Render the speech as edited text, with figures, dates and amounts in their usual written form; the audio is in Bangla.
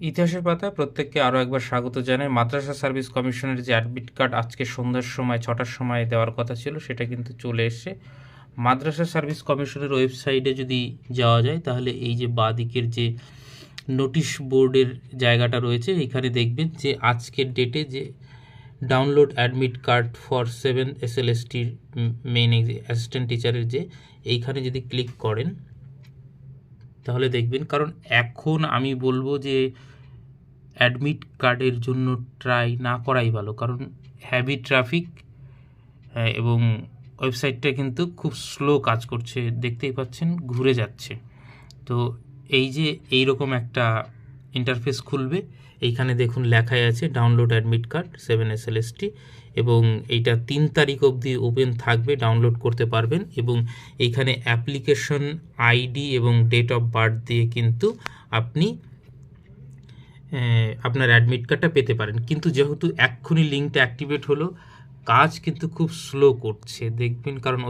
ইতিহাসের পাতায় প্রত্যেককে আরও একবার স্বাগত জানাই। মাদ্রাসা সার্ভিস কমিশনের যে অ্যাডমিট কার্ড আজকে সন্ধ্যার সময় 6টার সময় দেওয়ার কথা ছিল, সেটা কিন্তু চলে এসছে। মাদ্রাসা সার্ভিস কমিশনের ওয়েবসাইটে যদি যাওয়া যায়, তাহলে এই যে বাঁদিকের যে নোটিশ বোর্ডের জায়গাটা রয়েছে, এখানে দেখবেন যে আজকের ডেটে যে ডাউনলোড অ্যাডমিট কার্ড ফর 7 SLSTর মেইন অ্যাসিস্ট্যান্ট টিচারের যে এইখানে যদি ক্লিক করেন, তাহলে দেখবেন, কারণ এখন আমি বলবো যে অ্যাডমিট কার্ডের জন্য ট্রাই না করাই ভালো, কারণ হ্যাভি ট্রাফিক এবং ওয়েবসাইটটা কিন্তু খুব স্লো কাজ করছে, দেখতেই পাচ্ছেন ঘুরে যাচ্ছে। তো এই যে এইরকম একটা ইন্টারফেস খুলবে, এইখানে দেখুন লেখাই আছে ডাউনলোড অ্যাডমিট কার্ড 7 SLST, এবং এইটা 3 তারিখ অবধি ওপেন থাকবে, ডাউনলোড করতে পারবেন। এবং এইখানে অ্যাপ্লিকেশন আইডি এবং ডেট অফ বার্থ দিয়ে কিন্তু আপনি আপনার অ্যাডমিট কার্ডটা পেতে পারেন। কিন্তু যেহেতু এক্ষুনি লিঙ্কটা অ্যাক্টিভেট হলো, কাজ কিন্তু খুব স্লো করছে দেখবেন, কারণ ওই